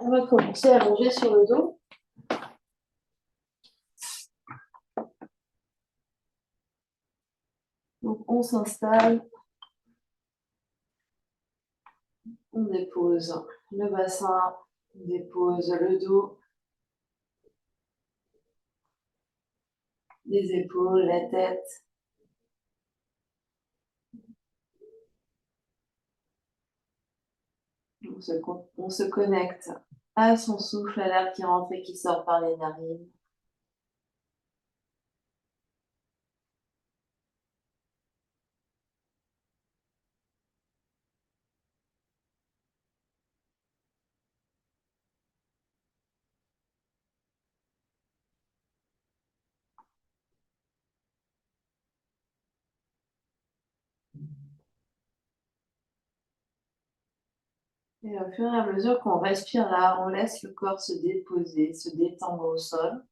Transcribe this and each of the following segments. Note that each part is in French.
On va commencer à allonger sur le dos. Donc, on s'installe. On dépose le bassin, on dépose le dos, les épaules, la tête. On se connecte à son souffle, à l'air qui rentre et qui sort par les narines. Et au fur et à mesure qu'on respire là, on laisse le corps se déposer, se détendre au sol.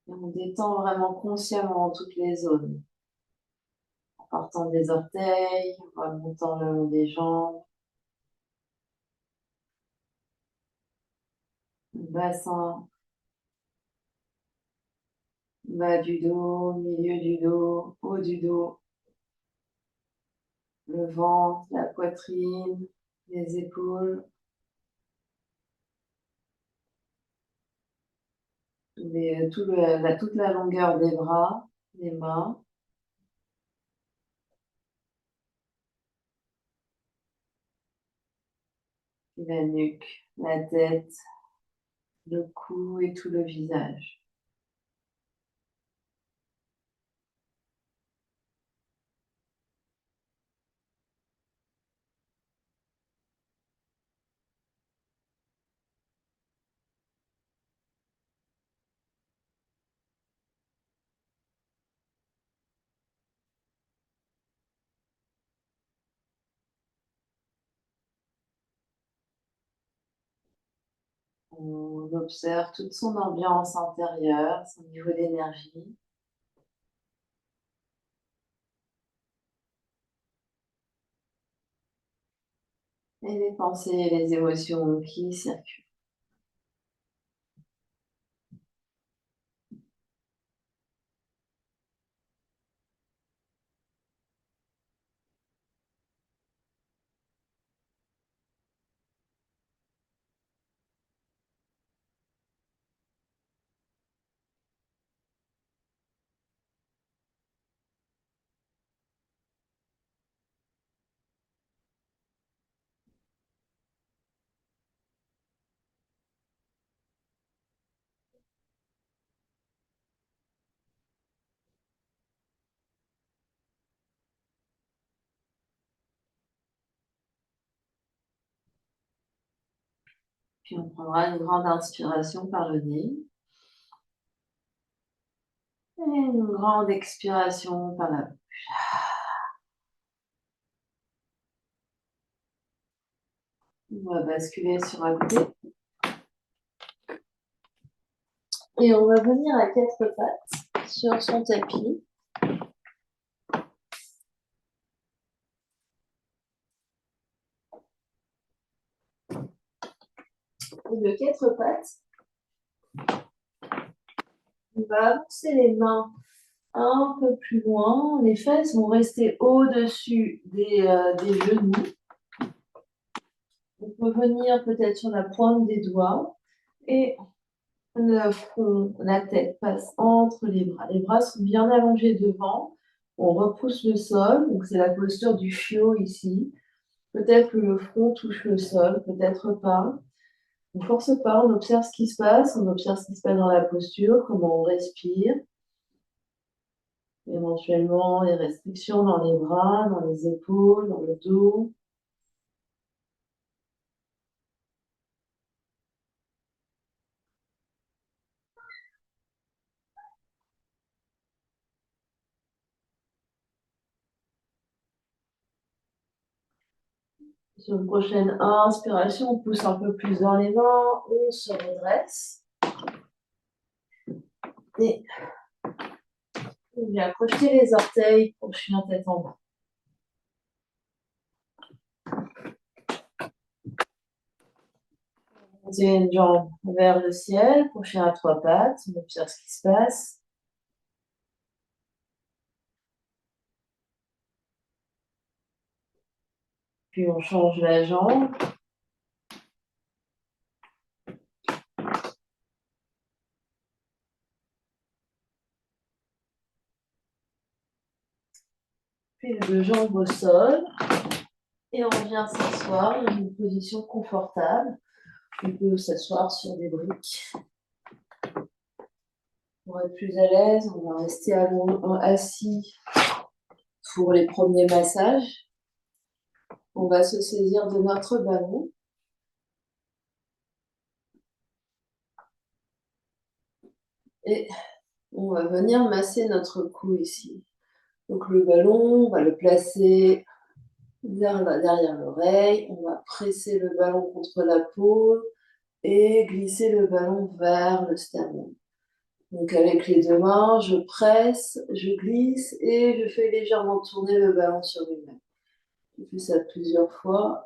Et on détend vraiment consciemment toutes les zones. En partant des orteils, en remontant le long des jambes, le bassin, bas du dos, milieu du dos, haut du dos, le ventre, la poitrine, les épaules, toute la longueur des bras, des mains, la nuque, la tête, le cou et tout le visage. On observe toute son ambiance intérieure, son niveau d'énergie. Et les pensées et les émotions qui circulent. Puis on prendra une grande inspiration par le nez. Et une grande expiration par la bouche. On va basculer sur un côté. Et on va venir à quatre pattes sur son tapis. Et de quatre pattes, on va avancer les mains un peu plus loin. Les fesses vont rester au-dessus des genoux. On peut venir peut-être sur la pointe des doigts. Et le front, la tête passe entre les bras. Les bras sont bien allongés devant. On repousse le sol. Donc c'est la posture du chiot ici. Peut-être que le front touche le sol, peut-être pas. On ne force pas, on observe ce qui se passe, on observe ce qui se passe dans la posture, comment on respire. Éventuellement, les restrictions dans les bras, dans les épaules, dans le dos. Sur une prochaine inspiration, on pousse un peu plus dans les mains, on se redresse. Et On vient crocheter les orteils pour le chien tête en bas. Monter une jambe vers le ciel pour chien à trois pattes. On observe ce qui se passe. Puis on change la jambe. Puis les deux jambes au sol. Et on vient s'asseoir dans une position confortable. On peut s'asseoir sur des briques. Pour être plus à l'aise, on va rester assis pour les premiers massages. On va se saisir de notre ballon. Et on va venir masser notre cou ici. Donc le ballon, on va le placer derrière l'oreille. On va presser le ballon contre la peau et glisser le ballon vers le sternum. Donc avec les deux mains, je presse, je glisse et je fais légèrement tourner le ballon sur lui-même. Je fais ça plusieurs fois.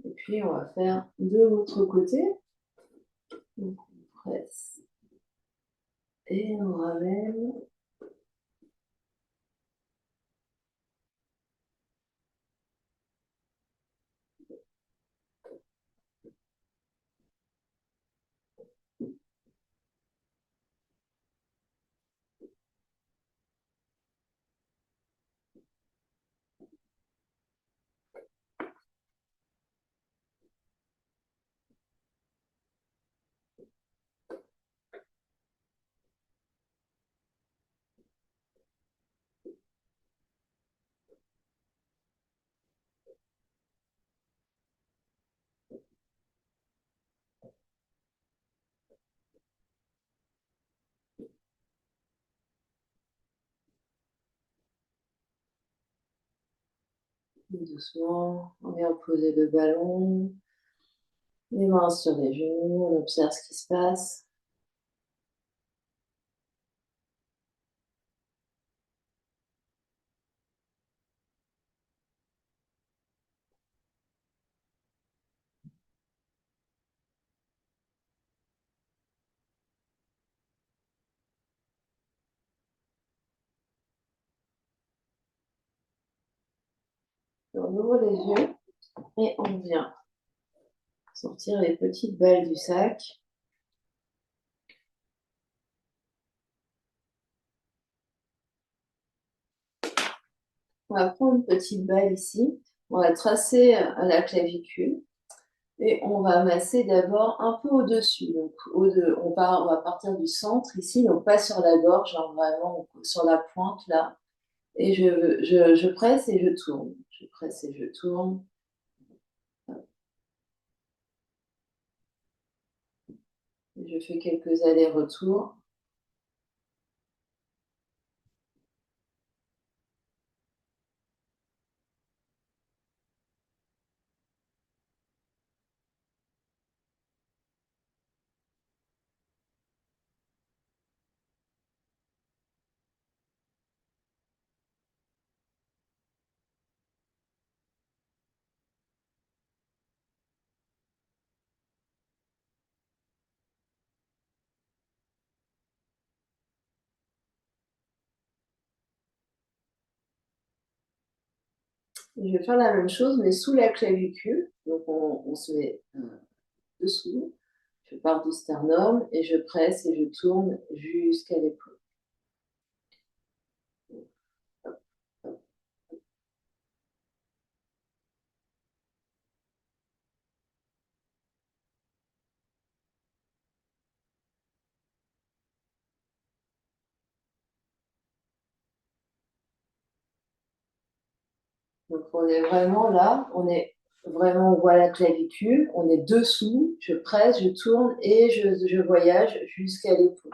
Et puis on va faire de l'autre côté. Donc on presse et on ramène. Doucement, on vient poser le ballon, les mains sur les genoux, on observe ce qui se passe. On ouvre les yeux et on vient sortir les petites balles du sac. On va prendre une petite balle ici, on va tracer à la clavicule et on va masser d'abord un peu au-dessus. Donc on va partir du centre ici, donc pas sur la gorge, genre vraiment sur la pointe là. Et je presse et je tourne. Je presse et je tourne. Je fais quelques allers-retours. Je vais faire la même chose, mais sous la clavicule. Donc, on se met dessous. Je pars du sternum et je presse et je tourne jusqu'à l'épaule. Donc, on est vraiment là, on voit la clavicule, on est dessous, je presse, je tourne et je voyage jusqu'à l'épaule.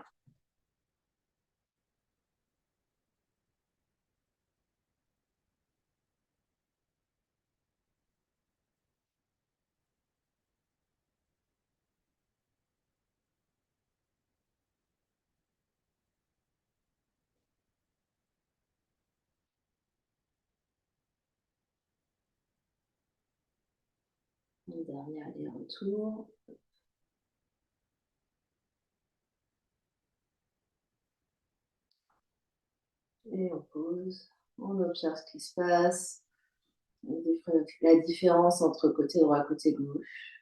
Le dernier aller-retour. Et on pose, on observe ce qui se passe, la différence entre côté droit et côté gauche.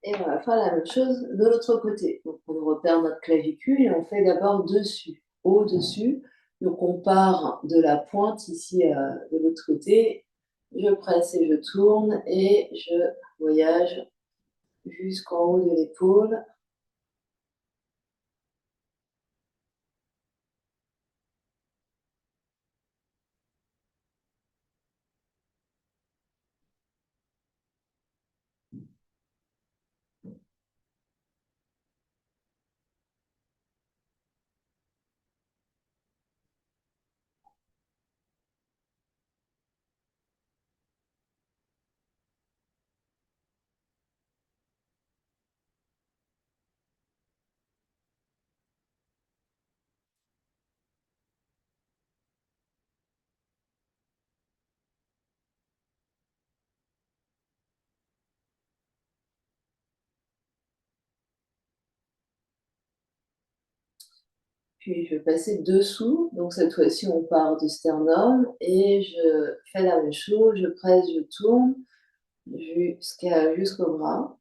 Et on va faire la même chose de l'autre côté. Donc on repère notre clavicule et on fait d'abord dessus, au-dessus. Donc on part de la pointe ici de l'autre côté. Je presse et je tourne et je voyage jusqu'en haut de l'épaule. Puis je vais passer dessous. Donc cette fois-ci, on part du sternum et je fais la même chose. Je presse, je tourne jusqu'au bras.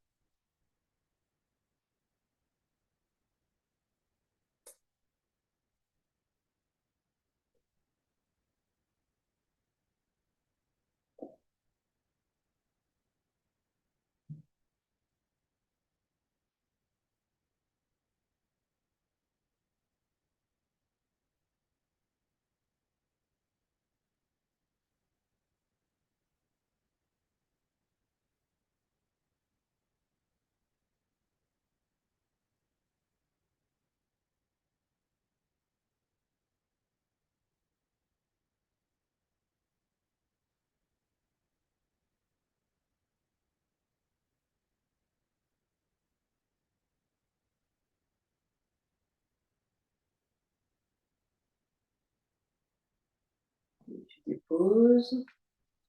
Tu déposes.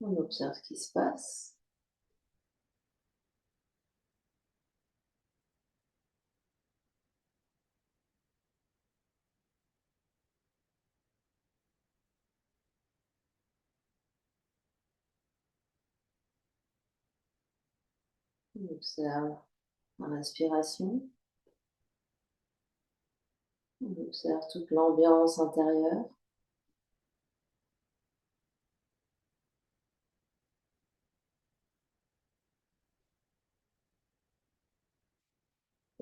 On observe ce qui se passe. On observe la respiration. On observe toute l'ambiance intérieure.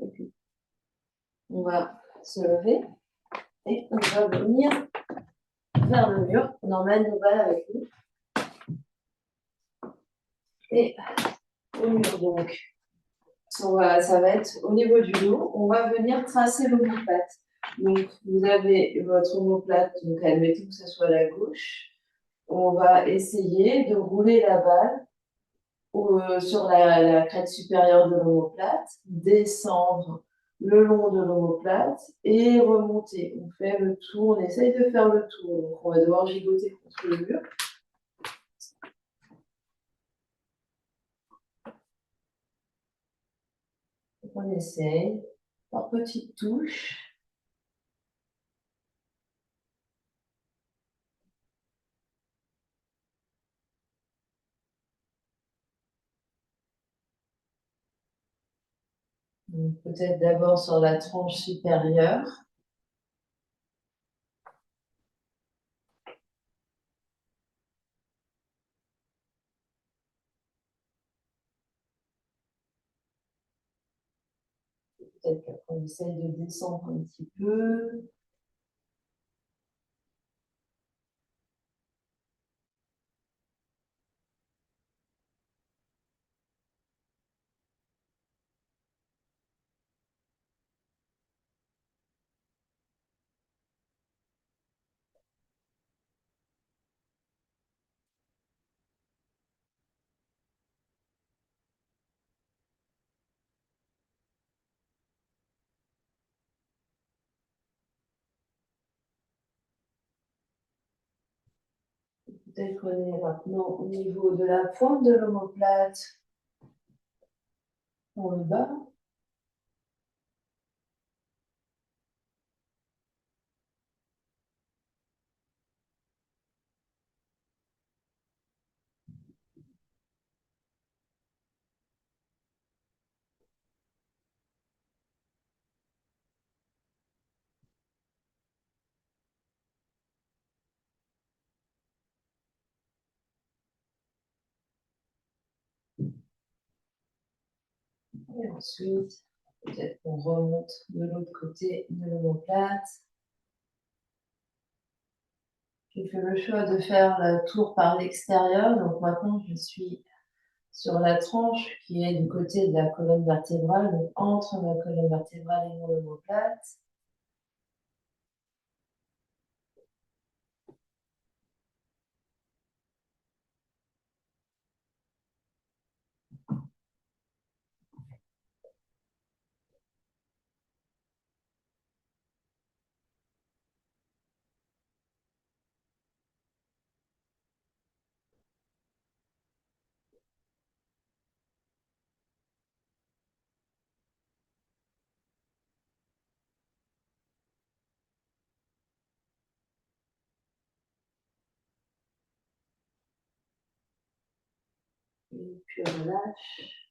Et puis, on va se lever et on va venir vers le mur. On emmène nos balles avec nous. Et au mur, donc, ça va être au niveau du dos. On va venir tracer l'omoplate. Donc, vous avez votre omoplate, donc admettons que ce soit à la gauche. On va essayer de rouler la balle sur la crête supérieure de l'omoplate, descendre le long de l'omoplate et remonter. On fait le tour, on essaye de faire le tour. Donc, on va devoir gigoter contre le mur. Donc, on essaye par petites touches. Peut-être d'abord sur la tranche supérieure. Peut-être qu'on essaye de descendre un petit peu. Peut-être qu'on est maintenant au niveau de la pointe de l'omoplate. On le bas. Et ensuite, peut-être qu'on remonte de l'autre côté de l'omoplate. J'ai fait le choix de faire le tour par l'extérieur. Donc maintenant, je suis sur la tranche qui est du côté de la colonne vertébrale, donc entre ma colonne vertébrale et mon omoplate. Et puis on relâche.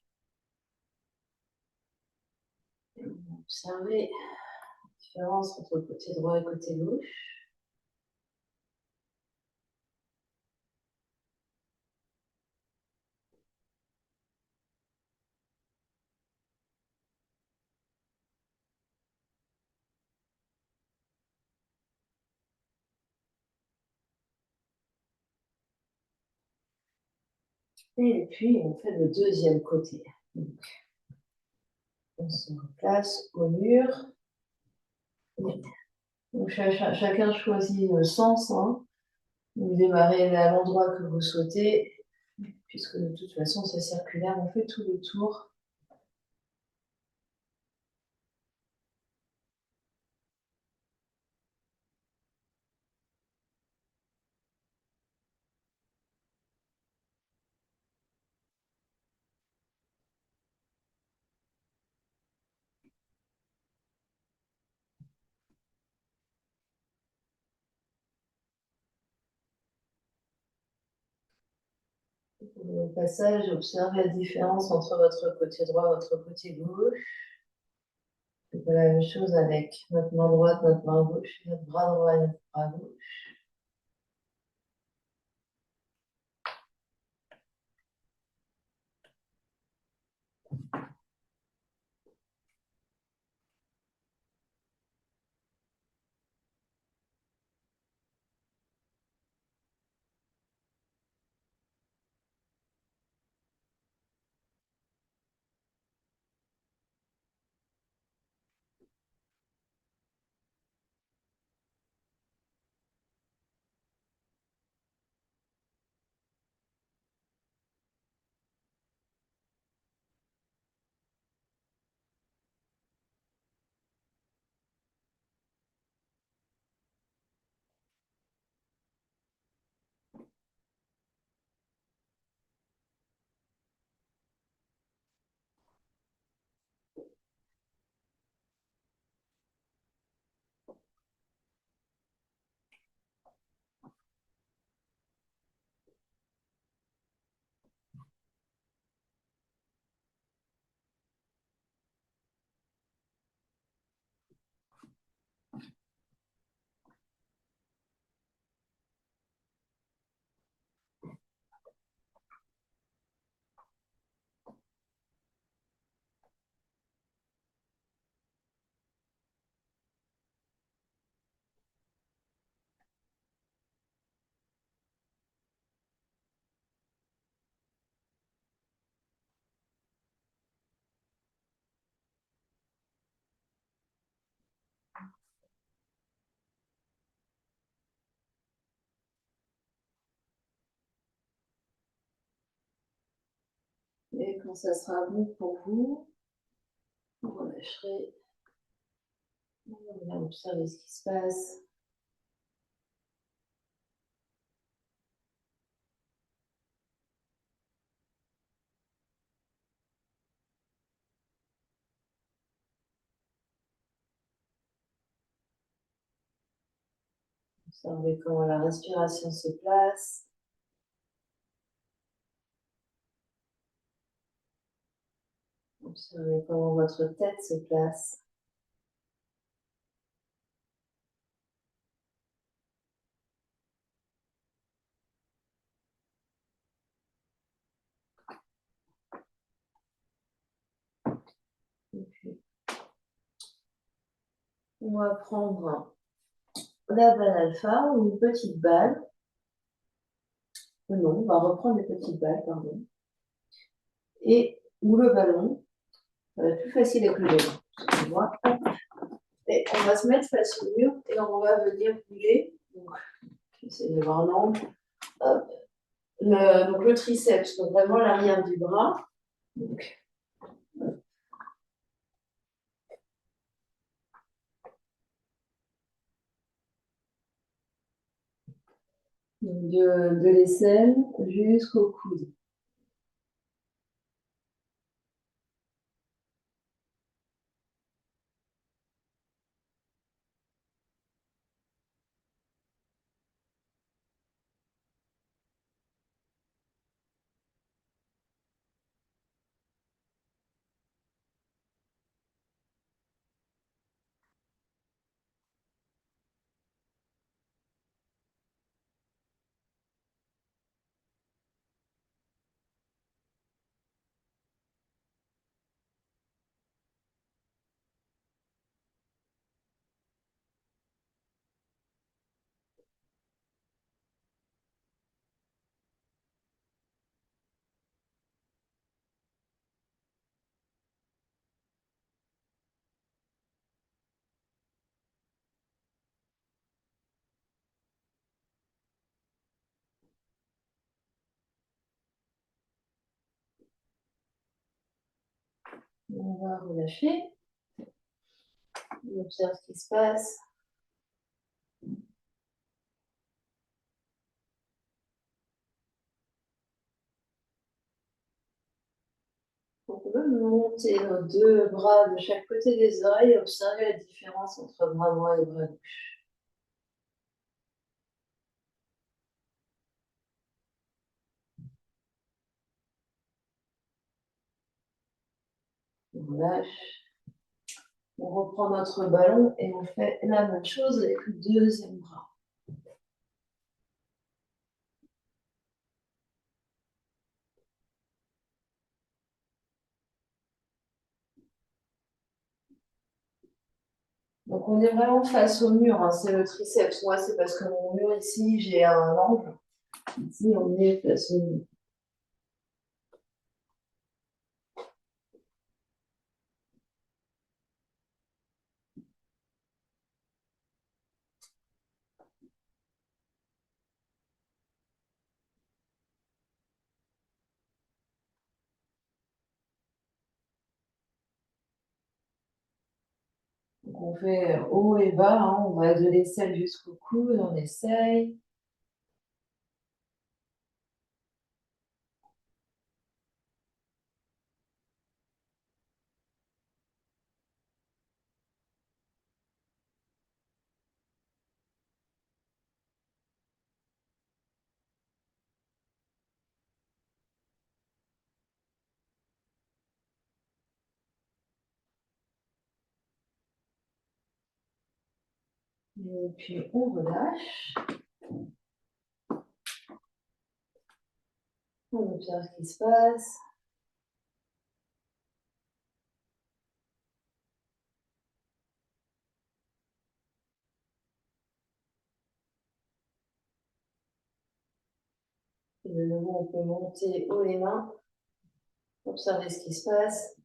Et on va observer la différence entre le côté droit et le côté gauche. Et puis on fait le deuxième côté. Donc, on se replace au mur. Donc chacun choisit le sens. Hein. Vous démarrez à l'endroit que vous souhaitez, puisque de toute façon c'est circulaire, on fait tout le tour. Au passage, observez la différence entre votre côté droit et votre côté gauche. C'est pas la même chose avec notre main droite, notre main gauche, notre bras droit et notre bras gauche. quand ça sera bon pour vous, vous relâcherez. On va observer ce qui se passe. Observez comment la respiration se place. Observez comment votre tête se place. Et puis, on va prendre la balle alpha ou une petite balle. Non, on va reprendre les petites balles, pardon. Et, ou le ballon. Ça va être plus facile avec le ballon. Et on va se mettre face au mur et on va venir bouger. Donc, j'essaie de voir un angle. Hop. Donc le triceps, donc vraiment l'arrière du bras. Donc, de l'aisselle jusqu'au coude. On va relâcher. On observe ce qui se passe. On peut monter nos deux bras de chaque côté des oreilles et observer la différence entre bras droit et bras gauche. On relâche. On reprend notre ballon et on fait la même chose avec le deuxième bras. Donc on est vraiment face au mur, hein, c'est le triceps. Moi, c'est parce que mon mur ici, j'ai un angle. Ici, on est face au mur. Donc on fait haut et bas, hein, on va de l'aisselle jusqu'au coude, on essaye. Et puis on relâche. On observe ce qui se passe. Et de nouveau, on peut monter haut les mains, observer ce qui se passe.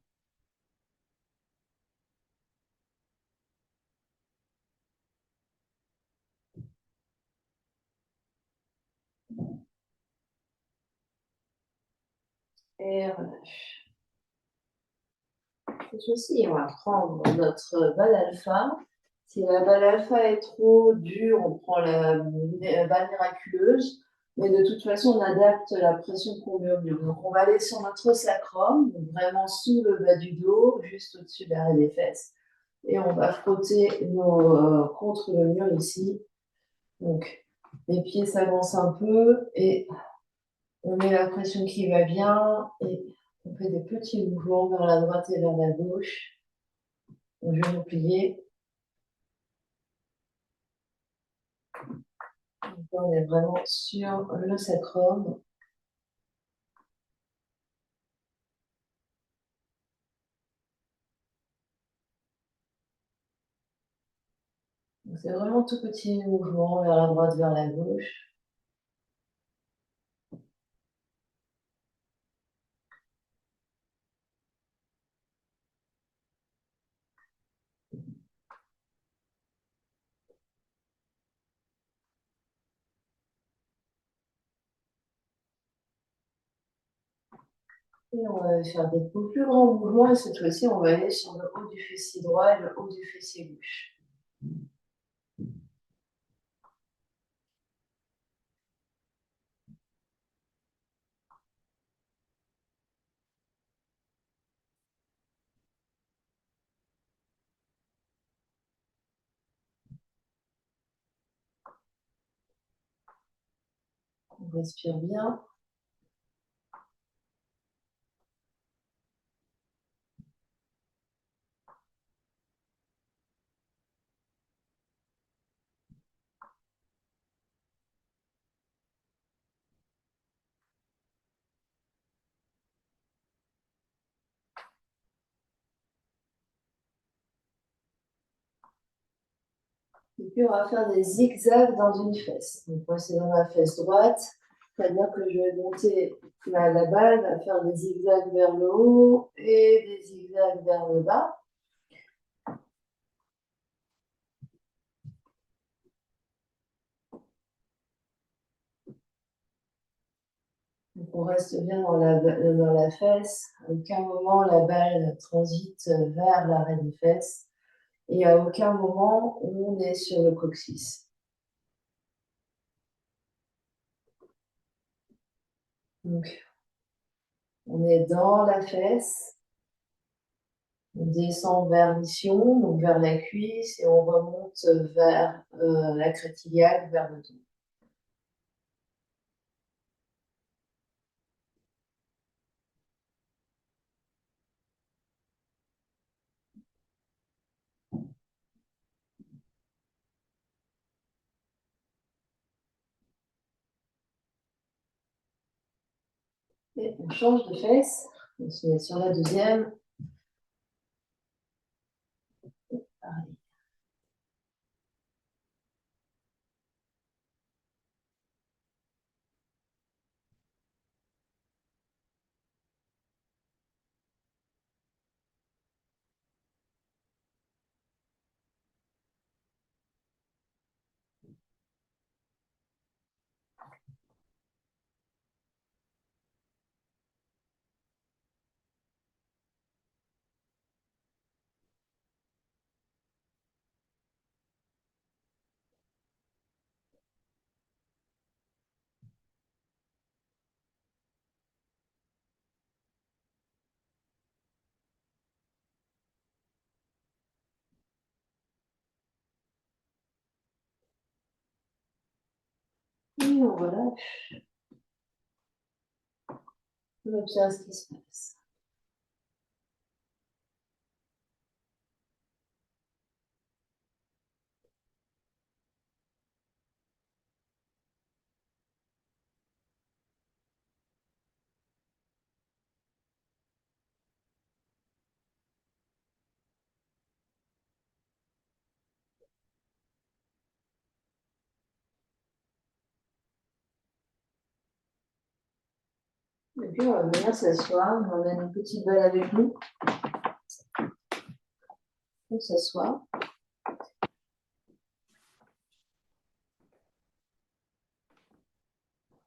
Et relâche. Ceci, on va prendre notre balle alpha. Si la balle alpha est trop dure, on prend la balle miraculeuse. Mais de toute façon, on adapte la pression qu'on murmure. Donc, on va aller sur notre sacrum, donc vraiment sous le bas du dos, juste au-dessus de l'arrêt des fesses. Et on va frotter contre le mur ici. Donc, les pieds s'avancent un peu et on met la pression qui va bien. Et on fait des petits mouvements vers la droite et vers la gauche. Donc, je vais vous plier. Donc, là, on est vraiment sur le sacrum. C'est vraiment tout petit mouvement vers la droite, vers la gauche. Et on va faire des plus grands mouvements. Et cette fois-ci, on va aller sur le haut du fessier droit et le haut du fessier gauche. On respire bien. Et puis, on va faire des zigzags dans une fesse. Donc, moi, c'est dans la fesse droite. C'est-à-dire que je vais monter la balle, va faire des zigzags vers le haut et des zigzags vers le bas. Donc, on reste bien dans la fesse. À aucun moment, la balle transite vers l'arrêt des fesses. Et à aucun moment, on est sur le coccyx. Donc, on est dans la fesse. On descend vers l'ischio, donc vers la cuisse, et on remonte vers la crête iliaque, vers le dos. Et on change de fesse. On se met sur la deuxième. Pareil. Et on relâche. On observe ce qui se passe. Et puis, on va venir s'asseoir. On emmène une petite balle avec nous. On s'assoit.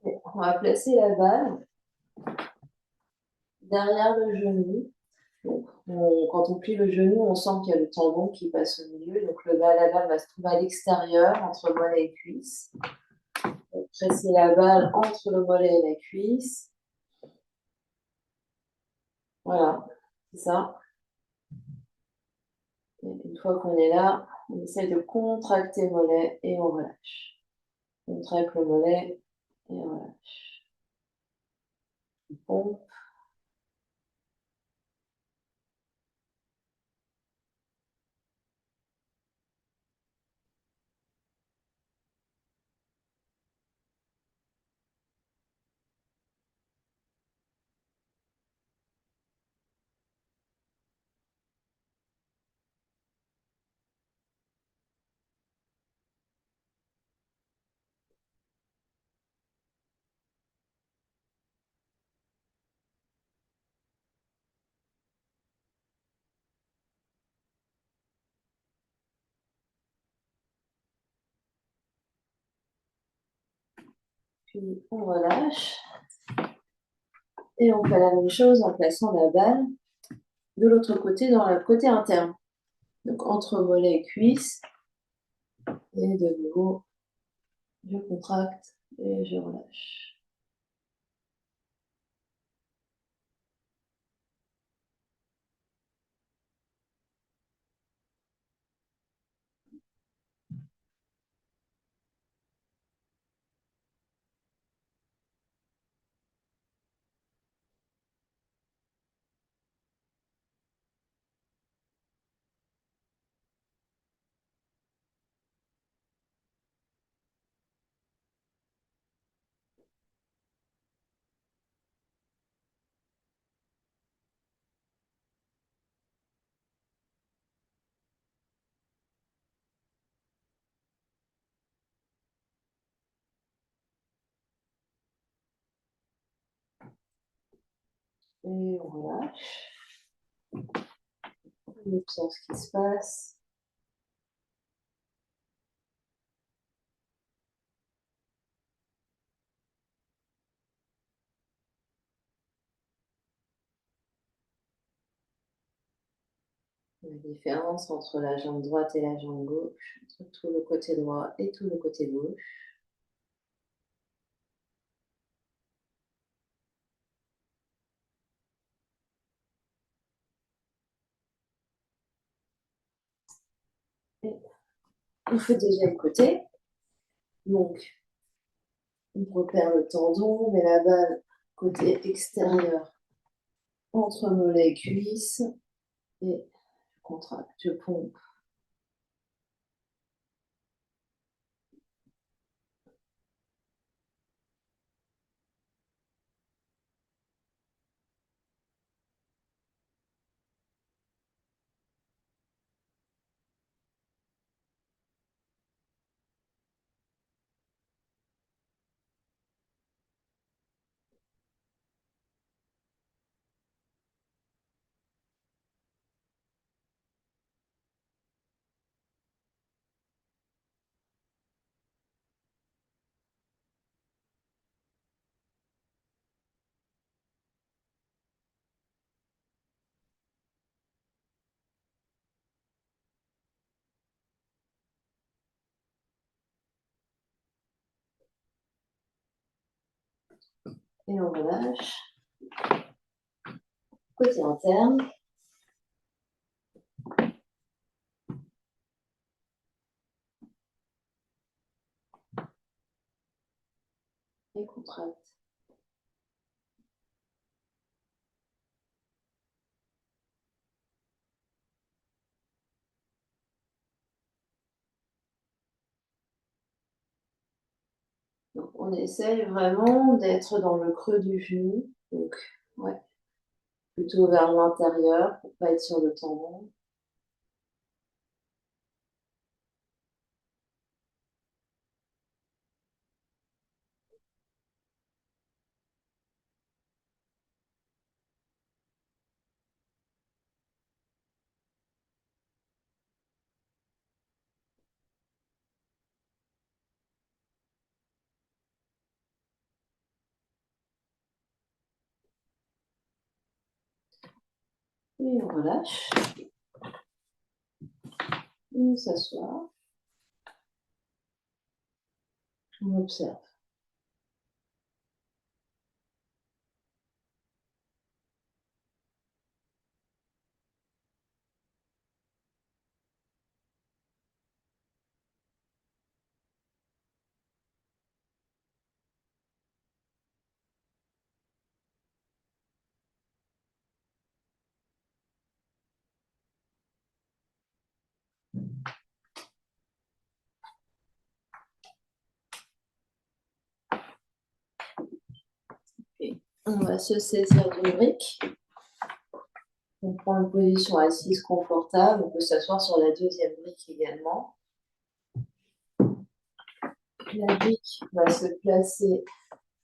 On va placer la balle derrière le genou. Donc, quand on plie le genou, on sent qu'il y a le tendon qui passe au milieu. Donc, la balle va se trouver à l'extérieur, entre mollet et cuisse. Presser la balle entre le mollet et la cuisse. Voilà, c'est ça. Et une fois qu'on est là, on essaie de contracter le mollet et on relâche. On contracte le mollet et on relâche. On pompe. Puis on relâche. Et on fait la même chose en plaçant la balle de l'autre côté, dans le côté interne. Donc entre mollet et cuisse. Et de nouveau, je contracte et je relâche. Et on relâche. On observe ce qui se passe. La différence entre la jambe droite et la jambe gauche, entre tout le côté droit et tout le côté gauche. Et on fait deuxième côté. Donc, on repère le tendon, on met la balle côté extérieur entre mollet et cuisse et je contracte, je pompe. Et on relâche. Côté interne. Et contracte. Donc, on essaye vraiment d'être dans le creux du genou. Donc, ouais, plutôt vers l'intérieur pour pas être sur le tendon. Et on relâche. On s'assoit. On observe. Et on va se saisir d'une brique. On prend une position assise confortable. On peut s'asseoir sur la deuxième brique également. La brique va se placer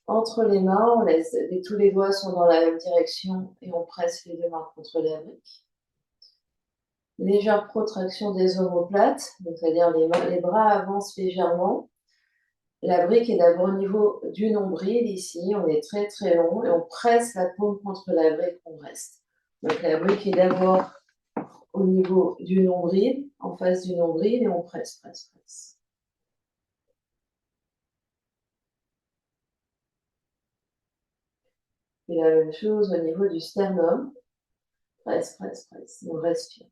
entre les mains. On laisse, tous les doigts sont dans la même direction et on presse les deux mains contre la brique. Légère protraction des omoplates, c'est-à-dire les bras avancent légèrement. La brique est d'abord au niveau du nombril, ici, on est très très long et on presse la paume contre la brique, on reste. Donc la brique est d'abord au niveau du nombril, en face du nombril, et on presse, presse, presse. Et la même chose au niveau du sternum, presse, presse, presse, on respire.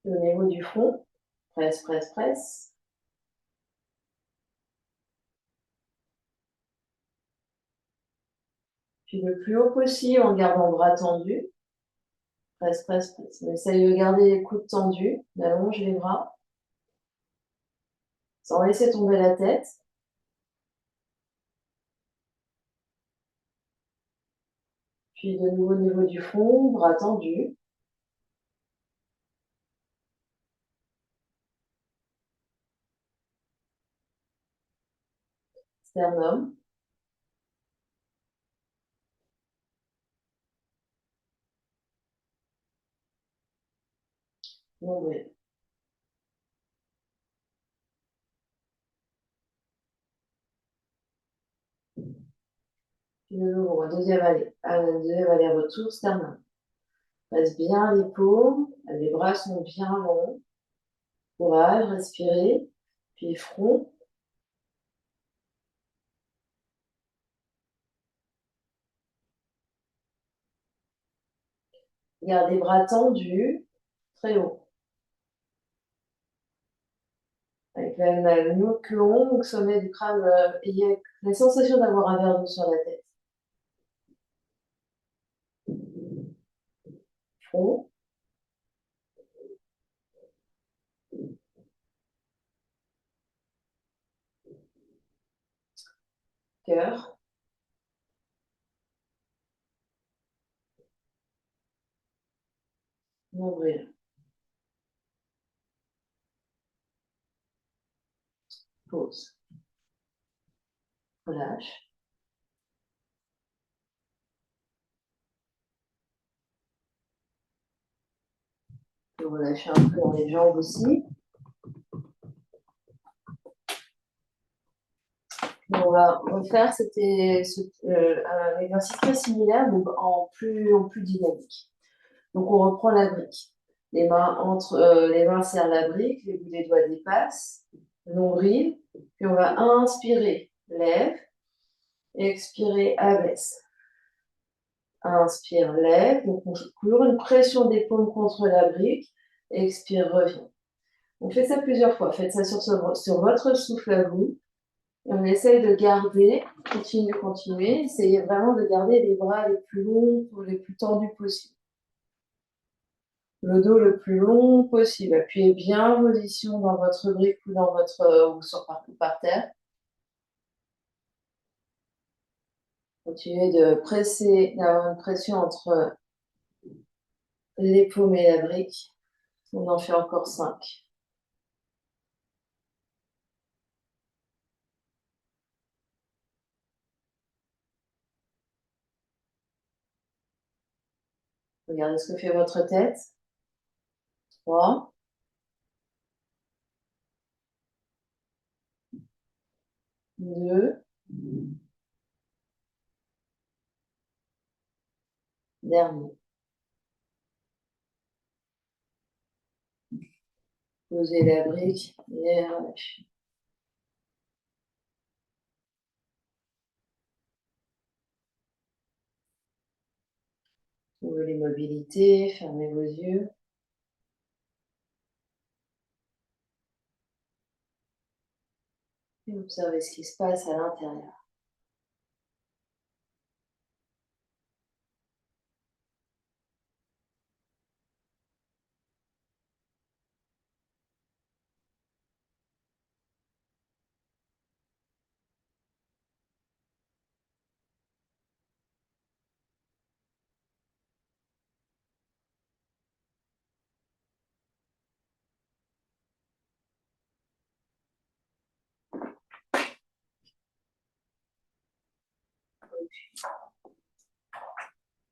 Et au niveau du front, presse, presse, presse. Puis le plus haut possible en gardant le bras tendu. Presse, presse, presse. On essaye de garder les coudes tendus, on allonge les bras, sans laisser tomber la tête. Puis de nouveau au niveau du front, bras tendus. Sternum. Nombril. Puis de nouveau, un deuxième aller-retour, sternum. Presse bien les paumes, les bras sont bien longs. Courage, respirez. Puis front. Gardez les bras tendus, très haut. Avec la nuque longue, sommet du crâne, ayez la sensation d'avoir un verre d'eau sur la tête. Front. Cœur. Nombril. Pause. Relâche. Vous relâchez un peu dans les jambes aussi. On va refaire un exercice très similaire, donc en plus dynamique. Donc on reprend la brique. Les mains serrent la brique, les bouts des doigts dépassent, nombril. Puis on va inspirer, lève, expirer, abaisse. Inspire, lève. Donc on toujours une pression des paumes contre la brique. Expire, revient. On fait ça plusieurs fois. Faites ça sur votre souffle à vous. Et on essaye de garder, continuer. Essayez vraiment de garder les bras les plus longs, les plus tendus possible. Le dos le plus long possible. Appuyez bien en position dans votre brique ou par terre. Continuez de presser, d'avoir une pression entre les paumes et la brique. On en fait encore 5. Regardez ce que fait votre tête. 3, 2, Dernier. Posez la brique et relâchez. Trouvez les mobilités, fermez vos yeux. Et observez ce qui se passe à l'intérieur.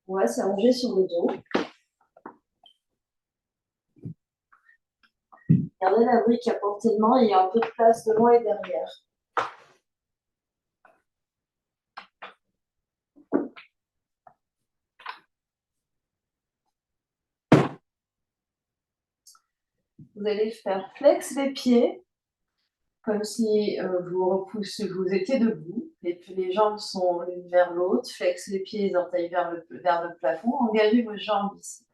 On va s'allonger sur le dos. Gardez la brique à portée de main et il y a un peu de place devant et derrière. Vous allez faire flex les pieds, comme si vous étiez debout. Et puis les jambes sont l'une vers l'autre. Flex les pieds, les orteils vers le plafond. Engagez vos jambes ici.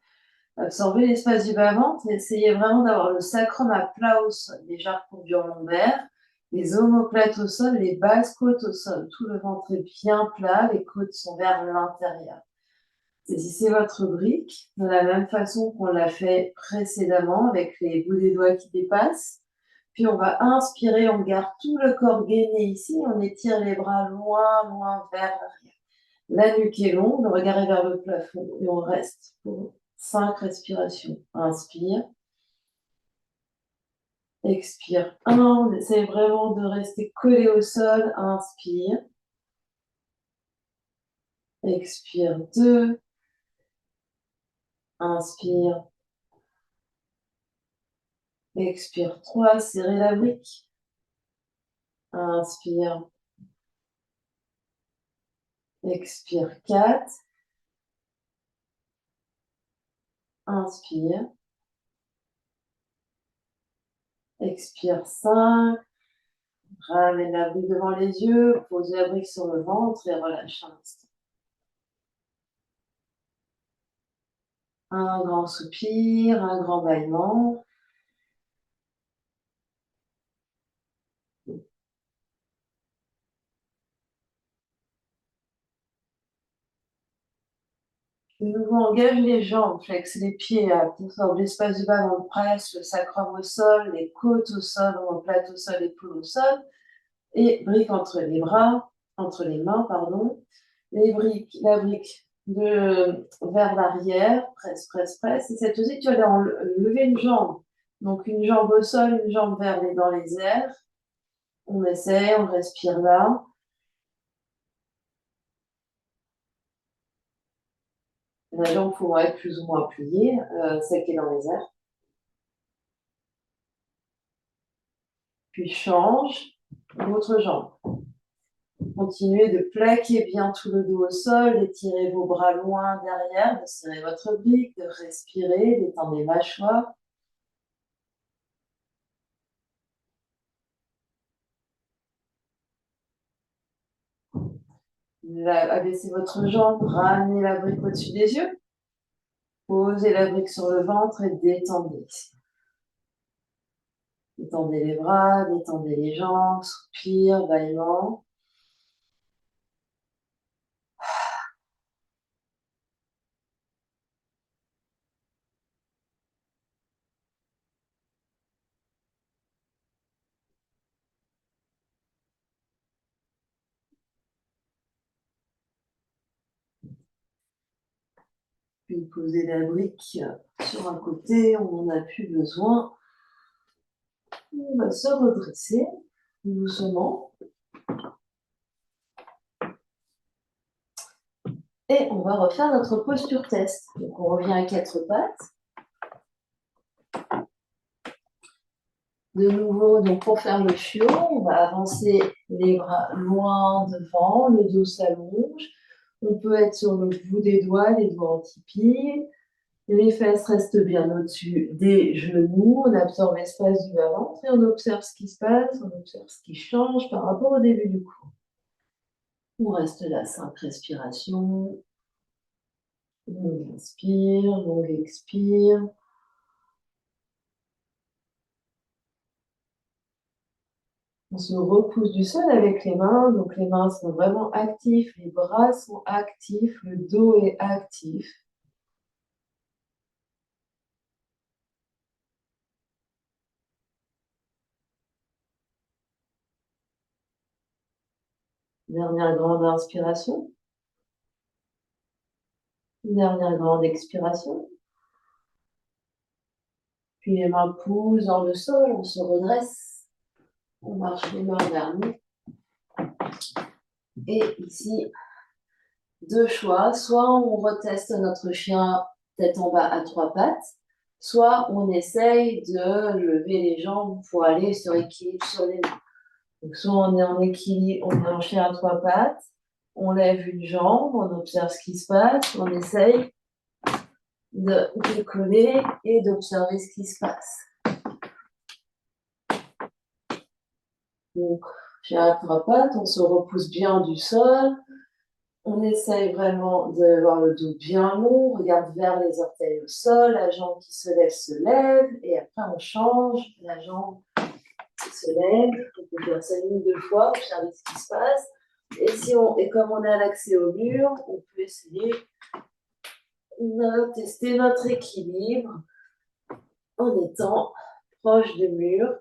Absorbez l'espace du bas-ventre et essayez vraiment d'avoir le sacrum à plat au sol. Les jarres courbures lombaires, les omoplates au sol, les basses côtes au sol. Tout le ventre est bien plat, les côtes sont vers l'intérieur. Saisissez votre brique de la même façon qu'on l'a fait précédemment avec les bouts des doigts qui dépassent. Puis on va inspirer, on garde tout le corps gainé ici, on étire les bras loin, loin vers l'arrière. La nuque est longue, le regard est vers le plafond et on reste pour 5 respirations. Inspire. Expire 1. On essaie vraiment de rester collé au sol. Inspire. Expire 2. Inspire. Expire 3. Serrez la brique. Inspire. Expire 4. Inspire. Expire 5. Ramène la brique devant les yeux. Posez la brique sur le ventre et relâche un instant. Un grand soupir, un grand bâillement. De nouveau, engage les jambes, flex les pieds, absorbe l'espace du bas, on presse le sacrum au sol, les côtes au sol, omoplate au sol, épaules au sol, et brique entre les bras, entre les mains, pardon. La brique vers l'arrière, presse, presse, presse. Et cette fois-ci, tu vas lever une jambe. Donc une jambe au sol, une jambe dans les airs. On essaie, on respire là. La jambe pourra être plus ou moins pliée, celle qui est dans les airs. Puis change l'autre jambe. Continuez de plaquer bien tout le dos au sol, étirez vos bras loin derrière, de serrer votre brique, de respirer, d'étendre les mâchoires. Abaissez votre jambe, ramenez la brique au-dessus des yeux. Posez la brique sur le ventre et détendez. Détendez les bras, détendez les jambes, soupir, bâillement. Puis posez la brique sur un côté, on n'en a plus besoin. On va se redresser doucement. Et on va refaire notre posture test. Donc on revient à 4 pattes. De nouveau, donc pour faire le chiot, on va avancer les bras loin devant, le dos s'allonge. On peut être sur le bout des doigts, les doigts en tipi. Les fesses restent bien au-dessus des genoux. On absorbe l'espace du bas-ventre et on observe ce qui se passe, on observe ce qui change par rapport au début du cours. On reste là, 5 respirations. Longue inspire, longue expire. On se repousse du sol avec les mains. Donc les mains sont vraiment actives, les bras sont actifs, le dos est actif. Dernière grande inspiration. Dernière grande expiration. Puis les mains poussent dans le sol, on se redresse. On marche les mains vers nous. Et ici, deux choix. Soit on reteste notre chien tête en bas à trois pattes, soit on essaye de lever les jambes pour aller sur équilibre sur les mains. Donc soit on est en équilibre, on est en chien à trois pattes, on lève une jambe, on observe ce qui se passe, on essaye de décoller et d'observer ce qui se passe. Donc, chien à trois pattes, on se repousse bien du sol. On essaye vraiment d'avoir le dos bien long, on regarde vers les orteils au sol, la jambe qui se lève, et après on change, la jambe qui se lève, on peut faire ça une ou deux fois, observer ce qui se passe. Et comme on a l'accès au mur, on peut essayer de tester notre équilibre en étant proche du mur.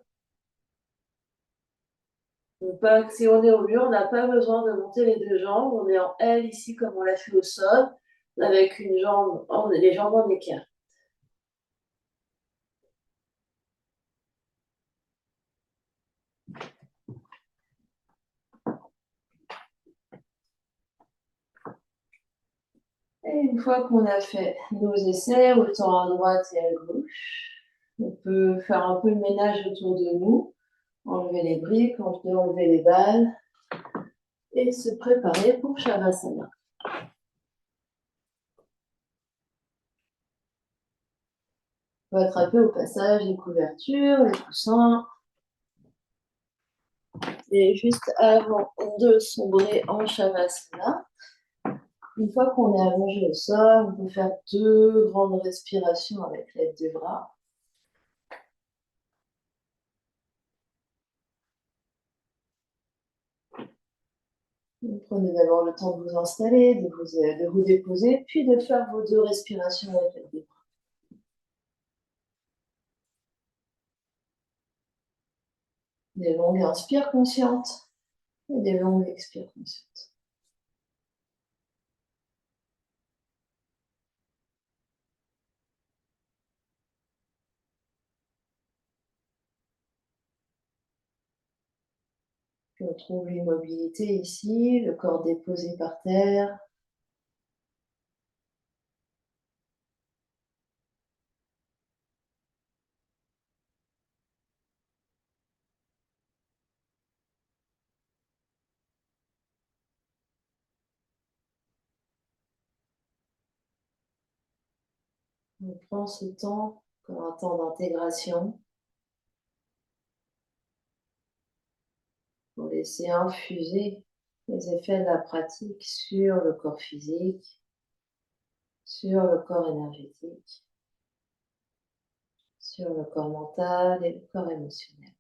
Si on est au mur, on n'a pas besoin de monter les deux jambes, on est en L ici comme on l'a fait au sol, avec les jambes en équerre. Et une fois qu'on a fait nos essais, autant à droite et à gauche, on peut faire un peu le ménage autour de nous, enlever les briques, enlever les balles et se préparer pour Shavasana. On peut attraper au passage les couvertures, les coussins. Et juste avant de sombrer en Shavasana, une fois qu'on est allongé au sol, on peut faire deux grandes respirations avec l'aide des bras. Vous prenez d'abord le temps de vous installer, de vous déposer, puis de faire vos deux respirations avec l'aide des bras. Des longues inspires conscientes et des longues expires conscientes. Puis on trouve l'immobilité ici, le corps déposé par terre. On prend ce temps comme un temps d'intégration pour laisser infuser les effets de la pratique sur le corps physique, sur le corps énergétique, sur le corps mental et le corps émotionnel.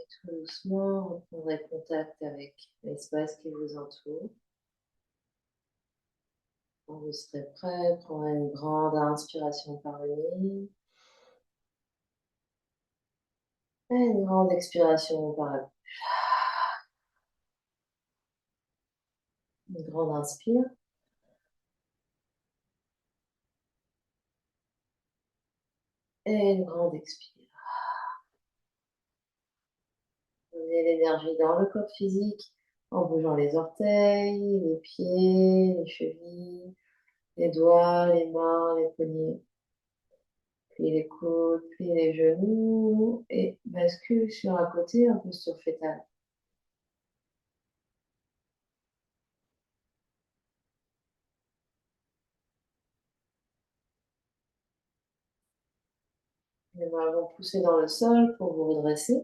tout doucement, reprendrez contact avec l'espace qui vous entoure. Quand vous serez prêt, prendrez une grande inspiration par le nez et une grande expiration par la bouche. Une grande inspire et une grande expire. Donnez l'énergie dans le corps physique en bougeant les orteils, les pieds, les chevilles, les doigts, les mains, les poignets. Pliez les coudes, pliez les genoux et bascule sur un côté en posture fétale. Les mains vont pousser dans le sol pour vous redresser.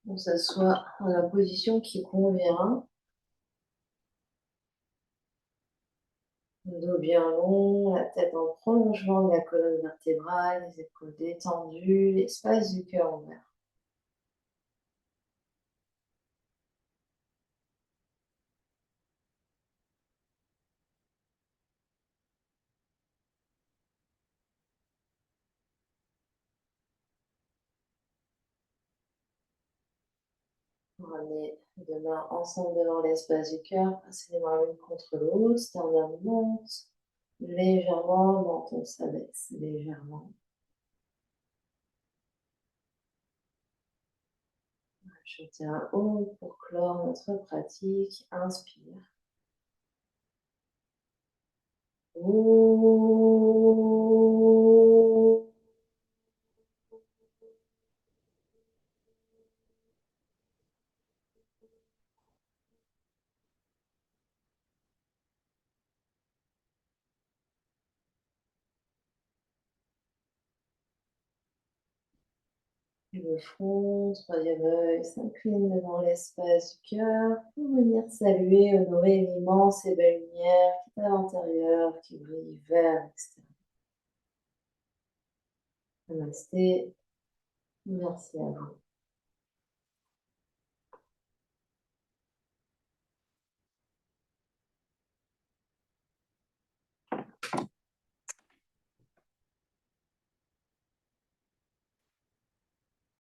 On s'assoit dans la position qui convient. Le dos bien long, la tête en prolongement de la colonne vertébrale, les épaules détendues, l'espace du cœur ouvert. Ramenez les deux mains ensemble devant l'espace du cœur, passez les mains l'une contre l'autre, sternum monte légèrement, menton s'abaisse légèrement. Chanter un Om pour clore notre pratique. Inspire. Om. Le front, troisième œil, s'incline devant l'espace du cœur pour venir saluer, honorer l'immense et belle lumière qui est à l'intérieur, qui brille vers l'extérieur. Namasté, merci à vous.